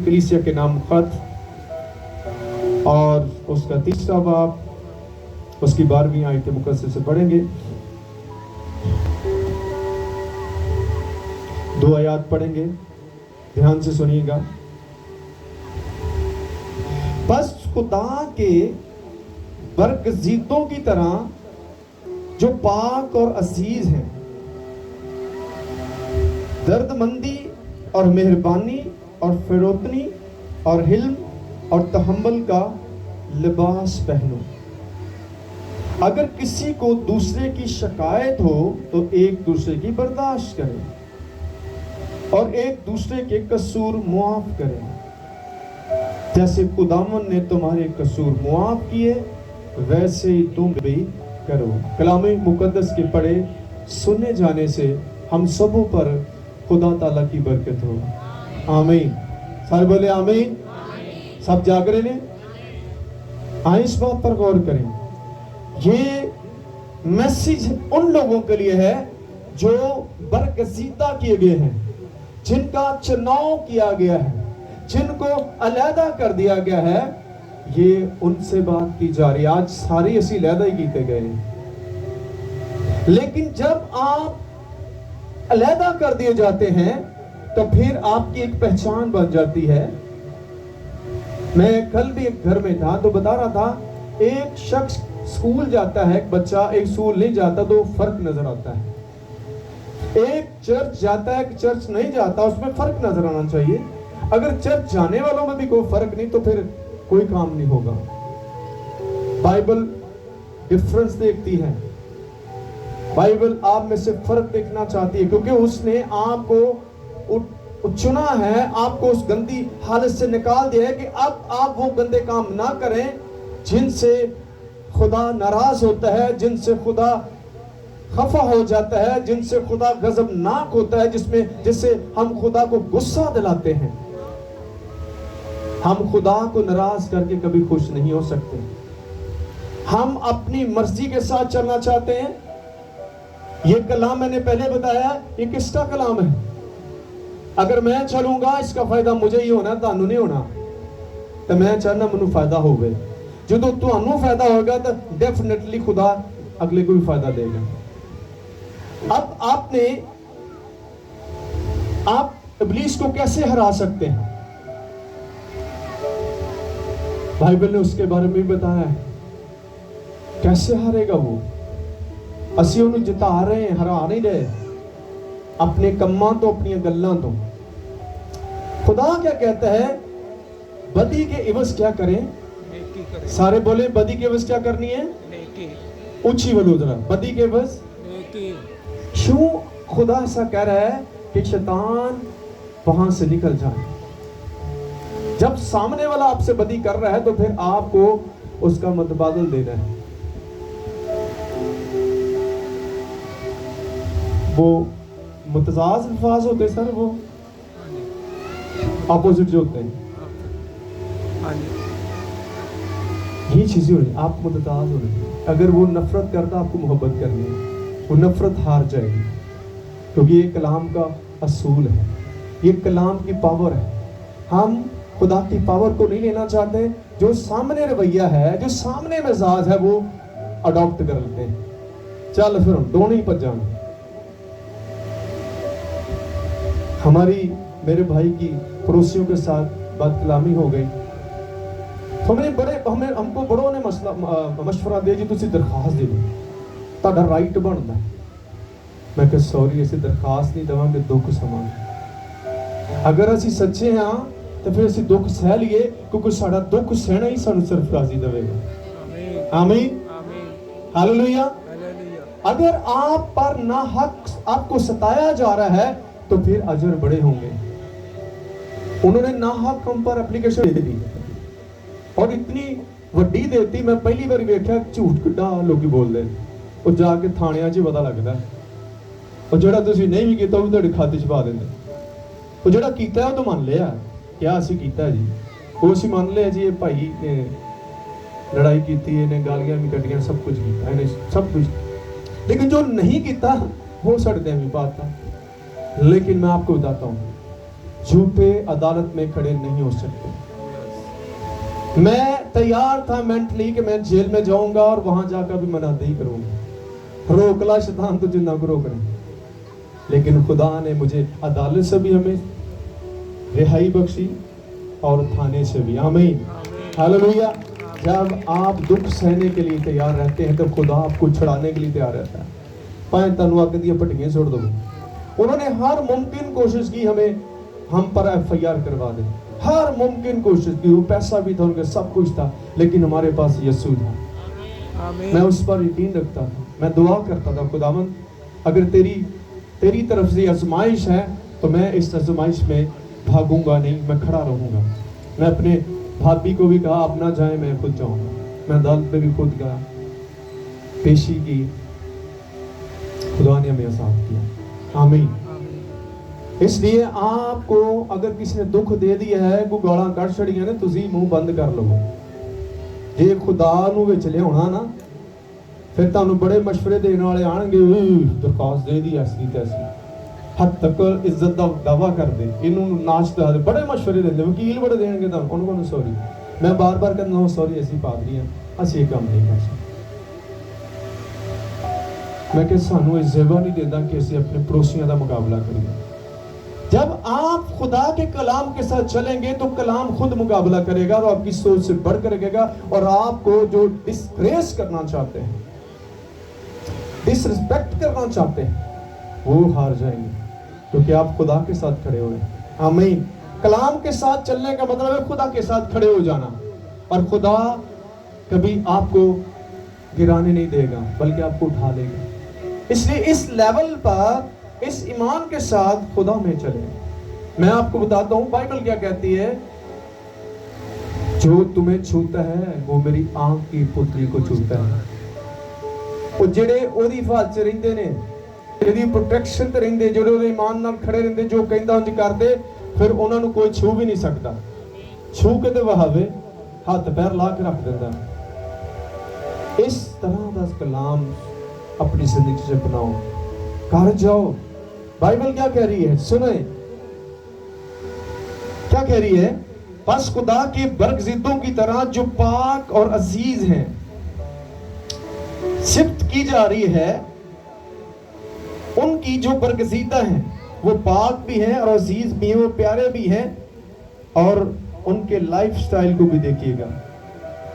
کلیسیا کے نام خط اور اس کا 3 باب اس کی 12ویں آیت مقدسہ سے پڑھیں گے. 2 آیات پڑھیں گے, دھیان سے سنیے گا. بس خدا کے برگزیدوں کی طرح جو پاک اور عزیز ہیں, درد مندی اور مہربانی اور فروتنی اور حلم اور تحمل کا لباس پہنو. اگر کسی کو دوسرے کی شکایت ہو تو ایک دوسرے کی برداشت کریں اور ایک دوسرے کے قصور معاف کریں, جیسے خداوند نے تمہارے قصور معاف کیے ویسے ہی تم بھی کرو. کلام مقدس کے پڑھے سننے جانے سے ہم سبوں پر خدا تعالیٰ کی برکت ہو. آمین. سارے بولے آمین. سب جاگ رہے ہیں؟ آئیں اس بات پر غور کریں. یہ میسیج ان لوگوں کے لیے ہے جو برگزیدہ کیے گئے ہیں, جن کا چناؤ کیا گیا ہے, جن کو علیحدہ کر دیا گیا ہے. یہ ان سے بات کی جا رہی ہے. آج ساری اسی علیحدہ ہی کیتے گئے ہیں, لیکن جب آپ علیحدہ کر دیے جاتے ہیں تو پھر آپ کی ایک پہچان بن جاتی ہے. میں کل بھی ایک گھر میں تھا تو بتا رہا تھا, ایک شخص اسکول جاتا ہے, ایک بچہ ایک اسکول نہیں جاتا تو فرق نظر آتا ہے. ایک چرچ جاتا ہے, ایک چرچ نہیں جاتا, اس میں فرق نظر آنا چاہیے. اگر چرچ جانے والوں میں بھی کوئی فرق نہیں تو پھر کوئی کام نہیں ہوگا. بائبل ڈفرنس دیکھتی ہے, بائبل آپ میں سے فرق دیکھنا چاہتی ہے, کیونکہ اس نے آپ کو چنا ہے, آپ کو اس گندی حالت سے نکال دیا ہے کہ اب آپ وہ گندے کام نہ کریں جن سے خدا ناراض ہوتا ہے, جن سے خدا خفا ہو جاتا ہے, جن سے خدا غضبناک ہوتا ہے, جس سے ہم خدا کو غصہ دلاتے ہیں. ہم خدا کو ناراض کر کے کبھی خوش نہیں ہو سکتے. ہم اپنی مرضی کے ساتھ چلنا چاہتے ہیں. یہ کلام میں نے پہلے بتایا, یہ کس کا کلام ہے؟ اگر میں چلوں گا اس کا فائدہ مجھے ہی ہونا, تانوں نہیں ہونا. تو میں چاہنا منو فائدہ ہوگا. جو تو انو فائدہ ہوگا تو ڈیفینیٹلی خدا اگلے کو بھی فائدہ دے گا. اب آپ ابلیس کو کیسے ہرا سکتے ہیں؟ بائبل نے اس کے بارے میں بھی بتایا ہے. کیسے ہارے گا وہ؟ اسی انہوں جتا رہے ہیں, ہرا نہیں رہے. اپنے کماں تو اپنی گلاں تو. خدا کیا کہتا ہے؟ بدی کے عوض کیا کریں؟ سارے بولے بدی کے عوض کیا کرنی ہے؟ اونچی بولو ذرا, بدی کے عوض. کیوں خدا ایسا کہہ رہا ہے کہ شیطان وہاں سے نکل جائے؟ جب سامنے والا آپ سے بدی کر رہا ہے تو پھر آپ کو اس کا متبادل دینا ہے. وہ متضاد الفاظ ہوتے ہیں سر, وہ اپوزٹ جو ہوتے ہیں, یہ چیزیں ہو رہی ہیں. آپ متضاد ہو رہی ہیں. اگر وہ نفرت کرتا آپ کو محبت کرنی ہے, وہ نفرت ہار جائے گی, کیونکہ یہ کلام کا اصول ہے, یہ کلام کی پاور ہے. ہم خدا کی پاور کو نہیں لینا چاہتے. جو سامنے رویہ ہے, جو سامنے مزاج ہے, وہ اڈاپٹ کر لیتے ہیں. چل پھر ہم دونوں ہی پر جانا. ہماری میرے بھائی کی پڑوسیوں کے ساتھ بات کلامی ہو گئی. ہم کو بڑوں نے مشورہ دیا جی تسی درخواست دے دو, تہاڈا رائٹ بنتا ہے. میں کہ سوری, ایسی درخواست نہیں دواں گے دکھ سمان. اگر اسی سچے ہاں تو پھر اسی دکھ سہ لیے, کیونکہ ساڈا دکھ سہنا ہی سانو سرفرازی دے گا. آمین, ہاللویا. اگر آپ پر ناحق آپ کو ستایا جا رہا ہے تو پھر اجر بڑے ہوں گے. انہوں نے ناحق ہم پر اپلیکیشن دے دی اور اتنی وڈی دیتی. میں پہلی بار ویکھیا جھوٹ کڈا لوکی بول دے, اور جا کے تھانیاں 'چ پتہ لگدا ہے. اور جڑا تسی نہیں بھی کیتا وہ تہاڈے کھاتے 'ਚ پا دیندے. اور جڑا کیتا ہے وہ تو من لیا, کیا اسی کیتا ہے جی, وہ اسی من لیا جی, یہ بھائی نے لڑائی کیتی, نے گالیاں بھی کٹیاں, سب کچھ کیتا ہے, سب کچھ. لیکن جو نہیں کیتا وہ سڑ دیں بھی پاتا. لیکن میں آپ کو بتاتا ہوں, झूठे अदालत में खड़े नहीं हो सकते। मैं तैयार था मेंटली कि मैं जेल में जाऊंगा और वहां जाकर भी मनादही करूंगा, रोकला शैतान तुझे ना को रोकने, लेकिन खुदा ने मुझे अदालत से भी हमें रिहाई बख्शी और थाने से भी। आमीन, हालेलुया। जब आप दुख सहने के लिए तैयार रहते हैं तो खुदा आपको छुड़ाने के लिए तैयार रहता है। पाए तनु अग दी भट्टियां छोड़ दो। उन्होंने हर मुमकिन कोशिश की हमें हम पर FIR करवा दे, हर मुमकिन कोशिश की। वो पैसा भी था, उनके सब कुछ था, लेकिन हमारे पास यीशु था। मैं उस पर यकीन रखता था। मैं दुआ करता था, खुदावंद अगर तेरी तरफ से आजमाइश है तो मैं इस आजमाइश में भागूंगा नहीं, मैं खड़ा रहूंगा। मैं अपने भाभी को भी कहा आप ना जाए, मैं खुद जाऊंगा। मैं अदालत में भी खुद गया, पेशी की, खुदा ने हमें साथ किया। आमीन। इसलिए आपको अगर किसी ने दुख दे दिया है, कोई गालां कढ़ छड़ियां ने, तुसी मुंह बंद कर लवो। जे खुदा नूं विच लियाउणा ना, फिर तुहानूं बड़े मशवरे देने वाले आणगे, दरखास्त दे दी ऐसी तैसी, हद तक इज्जत का दावा कर दे, इनू नाच दे, बड़े मशवरे देंगे, वकील बड़े देंगे तुहानूं। सॉरी, मैं बार बार कहना सॉरी, असीं पादरी हां, असीं ये काम नहीं कर सकते। मैं कि सानू इस जगह नहीं देता कि असीं अपने पड़ोसियों का मुकाबला करिए। जब आप खुदा के कलाम के साथ चलेंगे तो कलाम खुद मुकाबला करेगा और आपकी सोच से बढ़कर रखेगा, और आपको जो डिस्ग्रेस करना चाहते हैं, डिसरिस्पेक्ट करना चाहते हैं, वो हार जाएंगे, क्योंकि आप खुदा के साथ खड़े हुए। आमीन। कलाम के साथ चलने का मतलब है खुदा के साथ खड़े हो जाना, और खुदा कभी आपको गिराने नहीं देगा बल्कि आपको उठा लेगा। इसलिए इस लेवल पर, इस ईमान के साथ खुदा में चले। मैं आपको बताता हूं बाइबल क्या कहती है, जो तुम्हें छूता है वो मेरी आंख की पुतली को छूता है। वो जेड़े ओदी हिफाजत च रहिंदे ने, जेदी प्रोटेक्शन ते रहिंदे, जेड़े ओदे ईमान नाल खड़े रहिंदे, जो कहंदा उंज करदे, फिर उन्हां नूं कोई छू भी नहीं सकता। छू के ते वहावे हथ पैर ला के रख दिंदा। इस तरह दा कलाम अपनी जिंदगी से बनाओ, कर जाओ। बाइबल क्या कह रही है, सुने क्या कह रही है, बस खुदा के बरगज़िदों की तरह जो पाक और अजीज हैं, सिफ्त की जा रही है, उनकी जो बरगज़ीदा हैं वो पाक भी हैं और अजीज भी हैं, वो प्यारे भी हैं, और उनके लाइफ स्टाइल को भी देखिएगा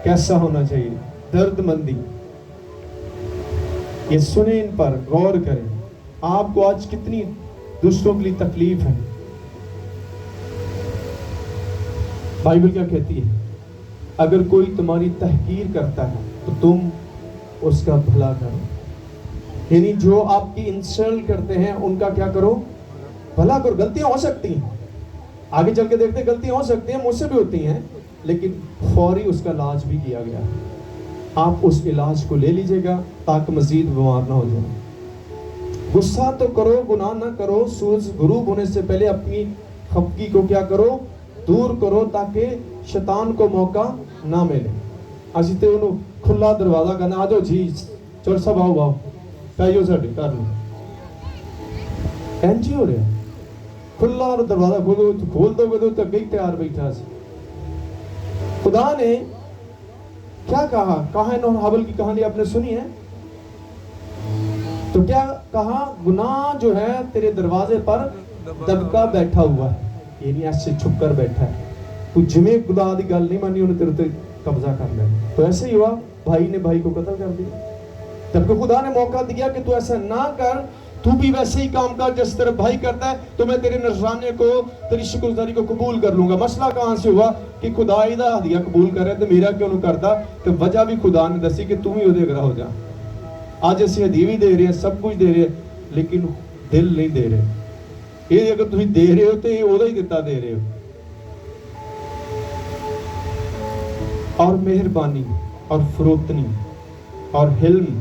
कैसा होना चाहिए, दर्दमंदी। ये सुने, इन पर गौर करें। आपको आज कितनी दूसरों के लिए तकलीफ है। बाइबल क्या कहती है, अगर कोई तुम्हारी तहकीर करता है तो तुम उसका भला करो। यानी जो आपकी इंसल्ट करते हैं उनका क्या करो, भला करो। गलतियां हो सकती हैं, आगे चल के देखते गलतियां हो सकती हैं, मुझसे भी होती हैं, लेकिन फौरी उसका इलाज भी किया गया। आप उस इलाज को ले लीजिएगा ताकि मजीद बीमार ना हो जाए। गुस्सा तो करो, गुनाह ना करो। सूरज गुरूब होने से पहले अपनी खफगी को क्या करो, दूर करो, ताकि शैतान को मौका ना मिले। ਅਸੀਂ ਤੇ ਉਹਨੂੰ खुला दरवाजा कहना, आ जाओ जी चोर साहब आओ आओ पाइयो साडे घर में। इंज ही हो रहा, खुला दरवाजा खोल दोगे तो अगे ही तैयार बैठा सी। खुदा ने क्या कहा, काहिन और हाबिल की कहानी आपने सुनी है, तो क्या कहा, गुनाह जो है तेरे दरवाजे पर दबका बैठा हुआ है, यानी ऐसे छुप कर बैठा है। तू जिमें खुदा की गल नहीं मानी, उन्हें तेरे ते कब्जा कर लिया। तो ऐसे ही हुआ, भाई ने भाई को कत्ल कर दिया। जबकि खुदा ने मौका दिया कि तू ऐसा ना कर, तू भी वैसे ही काम कर जिस तरह भाई करता है, तो मैं तेरे नजराने को, तेरी शुक्रगुजारी को कबूल कर लूंगा। मसला कहां से हुआ कि खुदा इहदा हदिया कबूल करे तो मेरा क्यों नहीं करता, तो वजह भी खुदा ने दसी कि तू भी उहदे अगरा हो जा। आज असीं हदिया भी दे रहे हैं, सब कुछ दे रहे हैं, लेकिन दिल नहीं दे रहे। ये अगर तुसीं दे रहे हो तो ये ओहदा ही दिता दे रहे हो। और मेहरबानी और फरोतनी और हिल्म